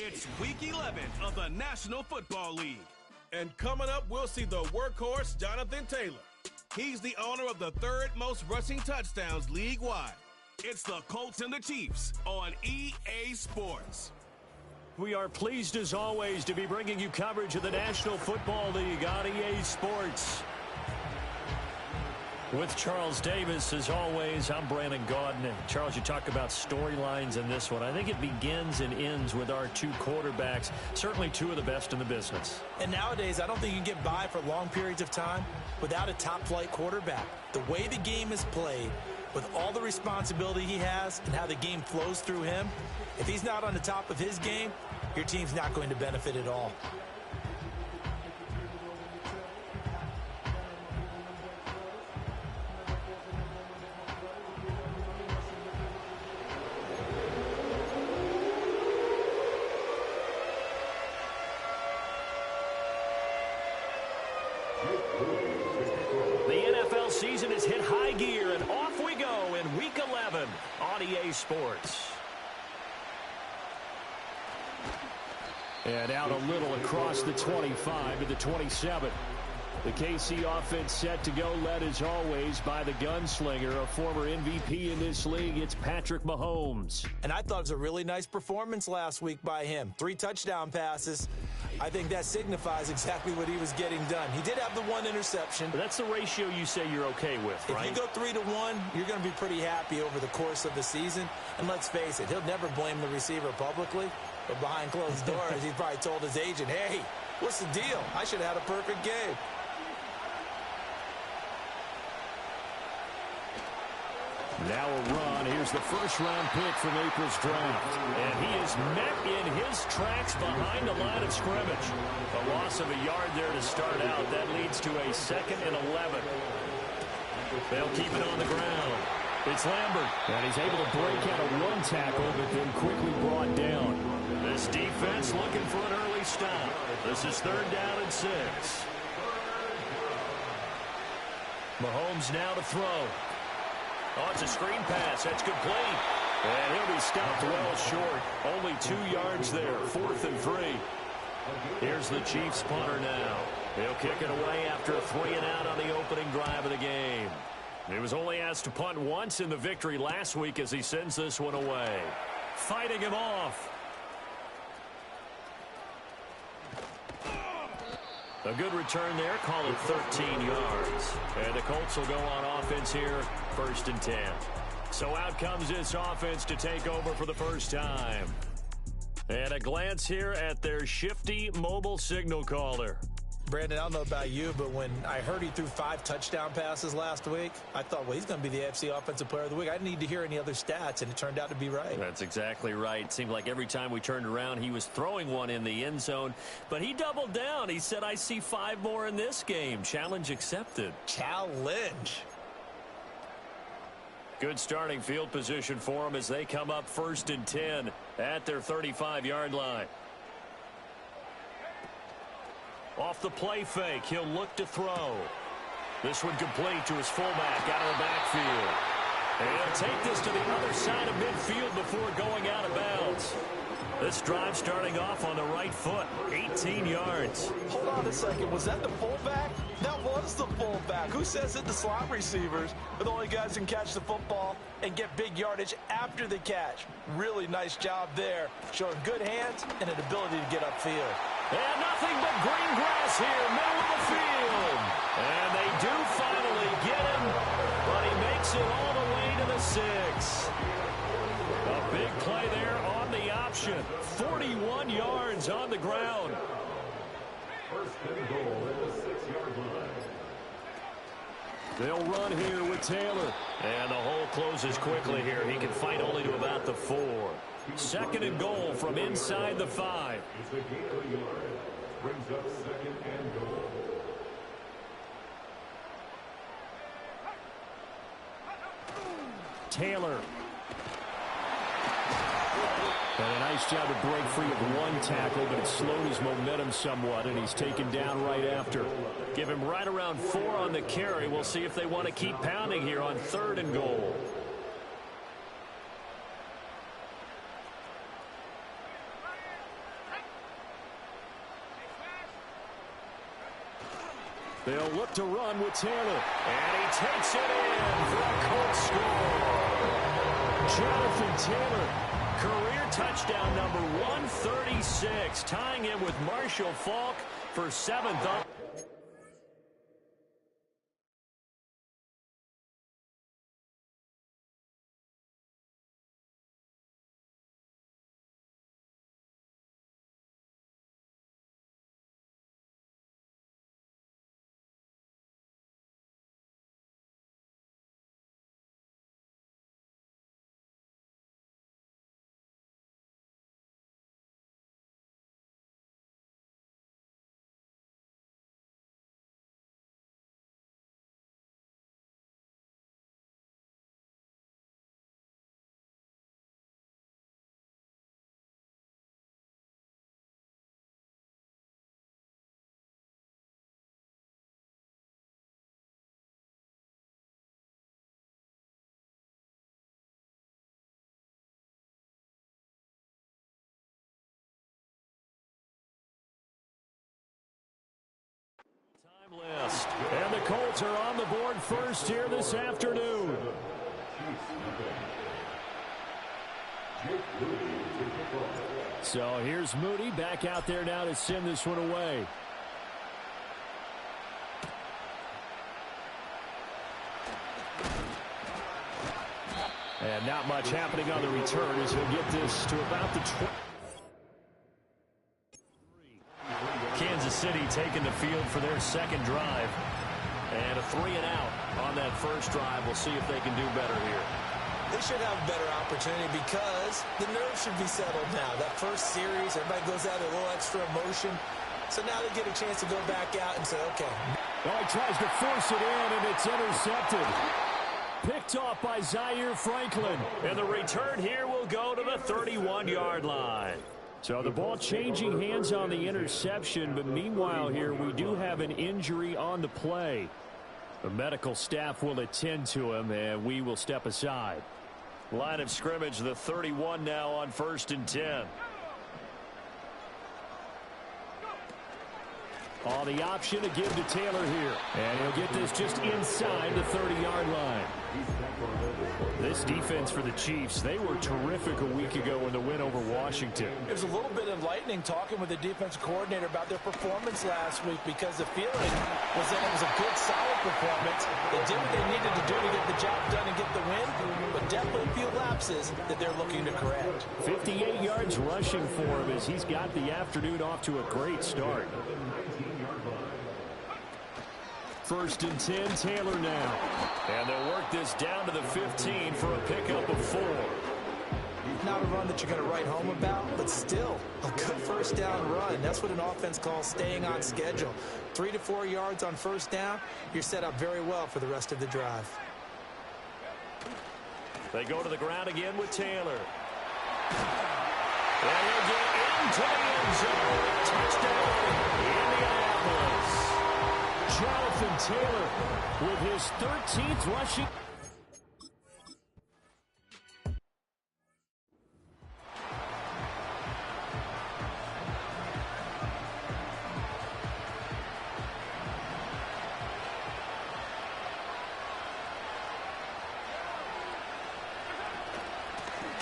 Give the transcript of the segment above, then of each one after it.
It's Week 11 of the National Football League. And coming up, we'll see the workhorse, Jonathan Taylor. He's the owner of the third most rushing touchdowns league-wide. It's the Colts and the Chiefs on EA Sports. We are pleased, as always, to be bringing you coverage of the National Football League on EA Sports. With Charles Davis, as always, I'm Brandon Gaudin. And Charles, you talk about storylines in this one. I think it begins and ends with our two quarterbacks, certainly two of the best in the business. And nowadays, I don't think you can get by for long periods of time without a top-flight quarterback. The way the game is played, with all the responsibility he has and how the game flows through him, if he's not on the top of his game, your team's not going to benefit at all. Season has hit high gear, and off we go in Week 11 on EA Sports. And out a little across the 25 to the 27. The KC offense set to go, led as always by the gunslinger, a former MVP in this league. It's Patrick Mahomes. And I thought it was a really nice performance last week by him. 3 touchdown passes. I think that signifies exactly what he was getting done. He did have the 1 interception. But that's the ratio you say you're okay with, right? If you go 3-1, you're going to be pretty happy over the course of the season. And let's face it, he'll never blame the receiver publicly. But behind closed doors, he probably told his agent, hey, what's the deal? I should have had a perfect game. Now a run. Here's the first-round pick from April's draft. And he is met in his tracks behind the line of scrimmage. A loss of a yard there to start out. That leads to a 2nd and 11. They'll keep it on the ground. It's Lambert. And he's able to break out of 1 tackle, but then quickly brought down. This defense looking for an early stop. This is 3rd down and 6. Mahomes now to throw. Oh, it's a screen pass. That's complete. And he'll be stopped well short. Only 2 yards there. 4th and 3. Here's the Chiefs punter now. He'll kick it away after a 3-and-out on the opening drive of the game. He was only asked to punt once in the victory last week as he sends this one away. Fighting him off. A good return there, call it 13 yards. And the Colts will go on offense here, 1st and 10. So out comes this offense to take over for the first time. And a glance here at their shifty mobile signal caller. Brandon, I don't know about you, but when I heard he threw 5 touchdown passes last week, I thought, well, he's going to be the AFC Offensive Player of the Week. I didn't need to hear any other stats, and it turned out to be right. That's exactly right. It seemed like every time we turned around, he was throwing one in the end zone. But he doubled down. He said, I see 5 more in this game. Challenge accepted. Challenge. Good starting field position for them as they come up 1st and 10 at their 35-yard line. Off the play fake, he'll look to throw. This one complete to his fullback out of the backfield. And he'll take this to the other side of midfield before going out of bounds. This drive starting off on the right foot, 18 yards. Hold on a second, was that the fullback? That was the fullback. Who says that the slot receivers are the only guys who can catch the football and get big yardage after the catch? Really nice job there, showing good hands and an ability to get upfield. And nothing but green grass here, middle of the field. And they do finally get him, but he makes it all the way to the 6. A big play there on the option. 41 yards on the ground. 1st and goal at the 6-yard line. They'll run here with Taylor. And the hole closes quickly here. He can fight only to about the 4. 2nd and goal from inside the 5. It's a gain of a yard. Brings up 2nd and goal. Taylor. And a nice job to break free of 1 tackle, but it slowed his momentum somewhat, and he's taken down right after. Give him right around 4 on the carry. We'll see if they want to keep pounding here on 3rd and goal. They'll look to run with Taylor. And he takes it in for a Colts score. Jonathan Taylor, career touchdown number 136, tying him with Marshall Faulk for 7th up. List. And the Colts are on the board first here this afternoon. So here's Moody back out there now to send this one away. And not much happening on the return as he'll get this to about the 20. Kansas City taking the field for their second drive. And a 3-and-out on that first drive. We'll see if they can do better here. They should have a better opportunity because the nerves should be settled now. That first series, everybody goes out a little extra emotion. So now they get a chance to go back out and say, okay. Oh, he tries to force it in, and it's intercepted. Picked off by Zaire Franklin. And the return here will go to the 31-yard line. So the ball changing hands on the interception, but meanwhile here we do have an injury on the play. The medical staff will attend to him, and we will step aside. Line of scrimmage, the 31 now on 1st and 10. On the option to give to Taylor here. And he'll get this just inside the 30-yard line. This defense for the Chiefs, they were terrific a week ago in the win over Washington. There's a little bit of lightning talking with the defensive coordinator about their performance last week because the feeling was that it was a good, solid performance. They did what they needed to do to get the job done and get the win, but definitely a few lapses that they're looking to correct. 58 yards rushing for him as he's got the afternoon off to a great start. 1st and 10, Taylor now. And they'll work this down to the 15 for a pickup of 4. Not a run that you're going to write home about, but still a good first down run. That's what an offense calls staying on schedule. 3 to 4 yards on first down, you're set up very well for the rest of the drive. They go to the ground again with Taylor. And he'll get into the end zone. Touchdown, Indianapolis. Jonathan Taylor with his 13th rushing.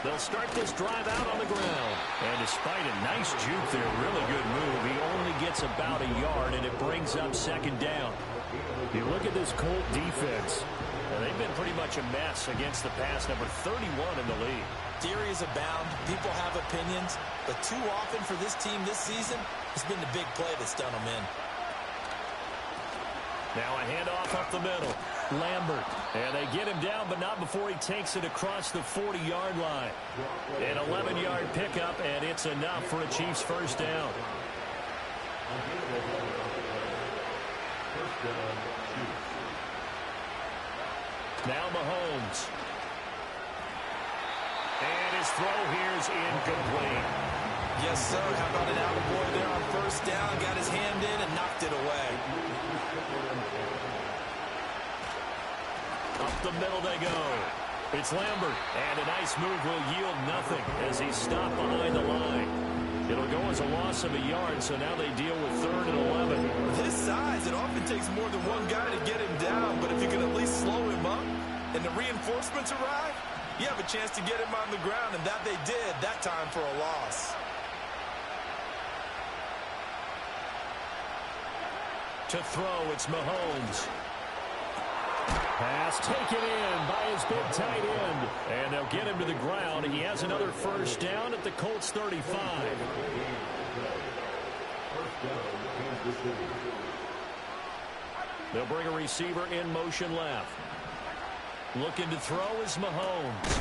They'll start this drive out on the ground. And despite a nice juke there, really good move, he only gets about a yard, and it brings up 2nd down. You look at this Colt defense, and they've been pretty much a mess against the pass, number 31 in the league. Theories abound. People have opinions. But too often for this team this season, it's been the big play that's done them in. Now a handoff up the middle. Lambert. And they get him down, but not before he takes it across the 40-yard line. An 11-yard pickup, and it's enough for a Chiefs first down. Now Mahomes. And his throw here is incomplete. Yes, sir. How about an attaboy there on first down? Got his hand in and knocked it away. Up the middle they go. It's Lambert. And a nice move will yield nothing as he's stopped behind the line. It'll go as a loss of a yard, so now they deal with 3rd and 11. This size, it often takes more than one guy to get him down. But if you can at least slow him up and the reinforcements arrive, you have a chance to get him on the ground, and that they did that time for a loss. To throw, it's Mahomes. Pass taken in by his big tight end. And they'll get him to the ground. He has another first down at the Colts 35. They'll bring a receiver in motion left. Looking to throw is Mahomes.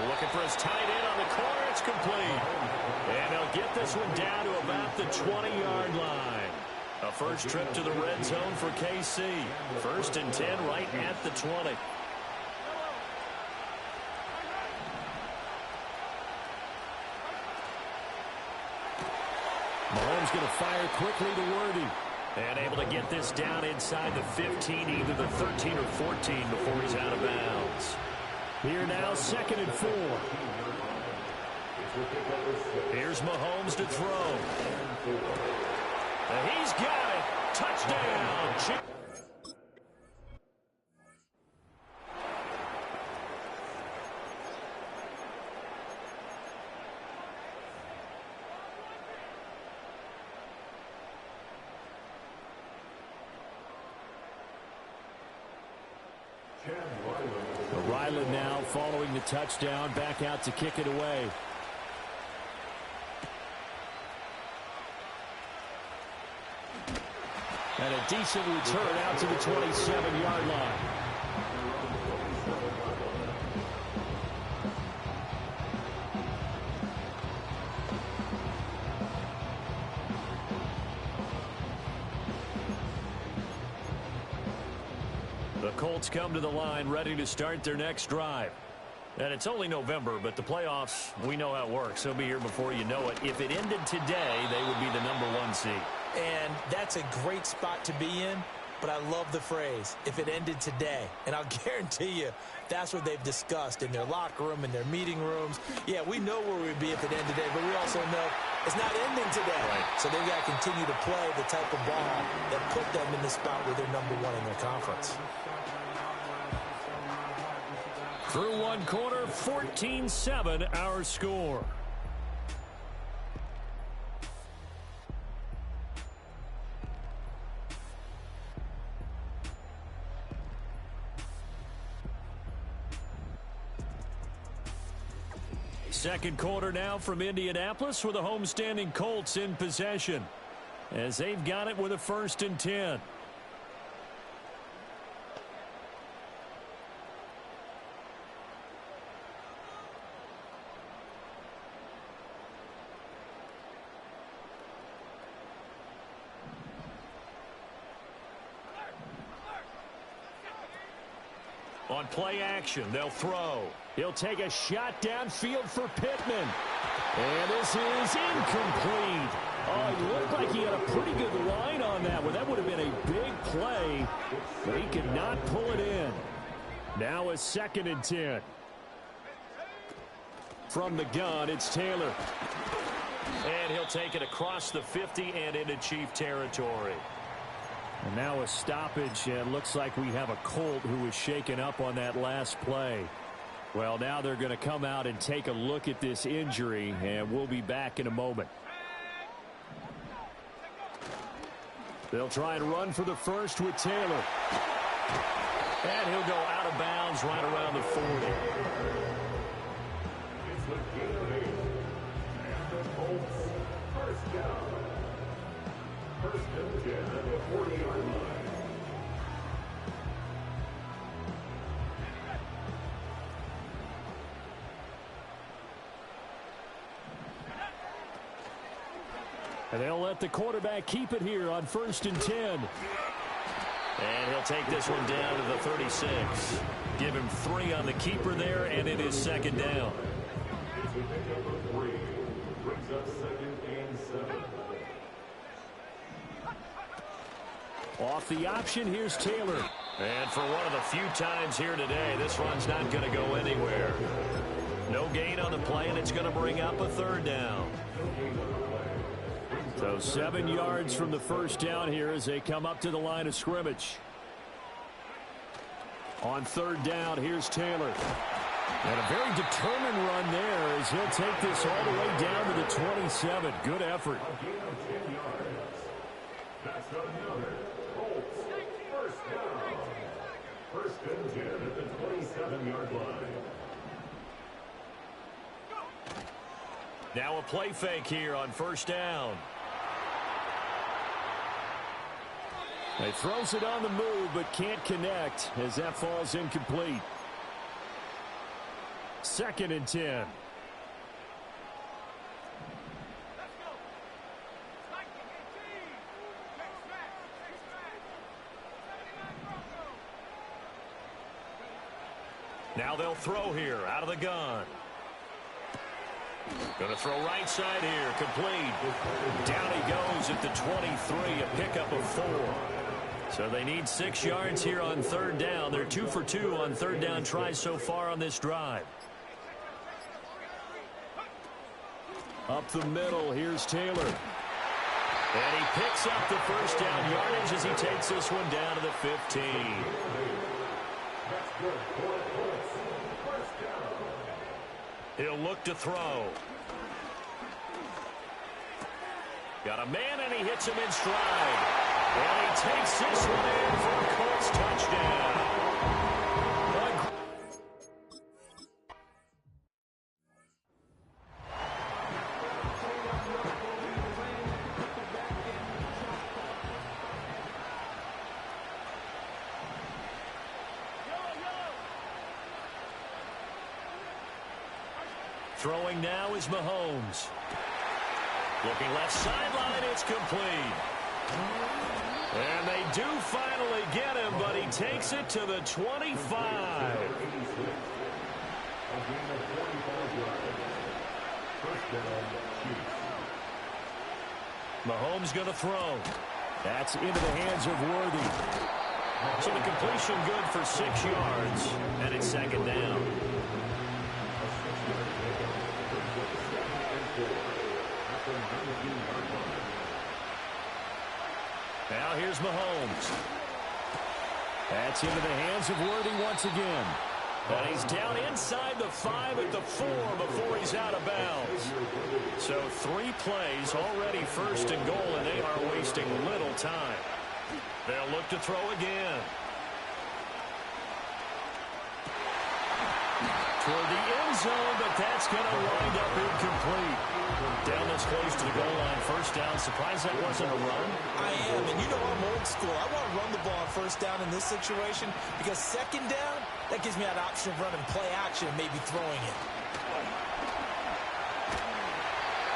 Looking for his tight end on the corner. It's complete. And they'll get this one down to about the 20-yard line. A first trip to the red zone for KC. 1st and 10 right at the 20. Mahomes going to fire quickly to Worthy. And able to get this down inside the 15, either the 13 or 14 before he's out of bounds. Here now, 2nd and 4. Here's Mahomes to throw. And he's got it. Touchdown. Ryland now following the touchdown, back out to kick it away. And a decent return out to the 27-yard line. The Colts come to the line ready to start their next drive. And it's only November, but the playoffs, we know how it works. They'll be here before you know it. If it ended today, they would be the #1 seed. And that's a great spot to be in, but I love the phrase, if it ended today. And I'll guarantee you, that's what they've discussed in their locker room, in their meeting rooms. Yeah, we know where we'd be if it ended today, but we also know it's not ending today. Right. So they've got to continue to play the type of ball that put them in the spot where they're #1 in their conference. Through one quarter, 14-7 our score. Second quarter now from Indianapolis with the homestanding Colts in possession as they've got it with a 1st and 10. On play action, they'll throw. He'll take a shot downfield for Pittman. And this is incomplete. Oh, it looked like he had a pretty good line on that one. That would have been a big play, but he could not pull it in. Now a 2nd and 10. From the gun, it's Taylor. And he'll take it across the 50 and into Chief territory. And now a stoppage, and looks like we have a Colt who was shaken up on that last play. Well, now they're going to come out and take a look at this injury, and we'll be back in a moment. They'll try and run for the first with Taylor. And he'll go out of bounds right around the 40. It's the game. And the Colts first down. 1st and 10 at the 40-yard line. And they'll let the quarterback keep it here on 1st and 10. And he'll take this one down to the 36. Give him 3 on the keeper there, and it is 2nd down. It's the pick number 3. Brings up 2nd and 7. Off the option, here's Taylor. And for one of the few times here today, this run's not going to go anywhere. No gain on the play, and it's going to bring up a 3rd down. So 7 yards from the first down here as they come up to the line of scrimmage. On third down, here's Taylor. And a very determined run there as he'll take this all the way down to the 27. Good effort. That's another Colts first down. First and 10 at the 27-yard line. Now a play fake here on first down. He throws it on the move but can't connect as that falls incomplete. Second and 10. Now they'll throw here out of the gun. Going to throw right side here, complete. Down he goes at the 23, a pickup of 4. So they need 6 yards here on third down. They're 2 for 2 on third down tries so far on this drive. Up the middle, here's Taylor. And he picks up the first down yardage as he takes this one down to the 15. He'll look to throw. Got a man, and he hits him in stride. And he takes this one in for a Colts touchdown. Throwing now is Mahomes. Looking left sideline, it's complete. And they do finally get him, but he takes it to the 25. Mahomes going to throw. That's into the hands of Worthy. So the completion good for 6 yards, and it's second down. Now here's Mahomes. That's into the hands of Worthy once again. And he's down inside the 5 at the 4 before he's out of bounds. So 3 plays already first and goal, and they are wasting little time. They'll look to throw again. Toward the end zone, but that's going to wind up incomplete. Down this close to the goal line, first down. Surprised that wasn't a run? I am, and you know I'm old school. I want to run the ball on first down in this situation because second down, that gives me that option of running play action and maybe throwing it.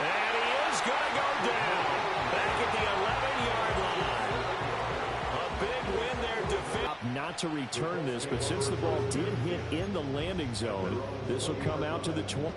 And he is going to go down. Back at the 11-yard line. A big win there. Not to return this, but since the ball did hit in the landing zone, this will come out to the 20.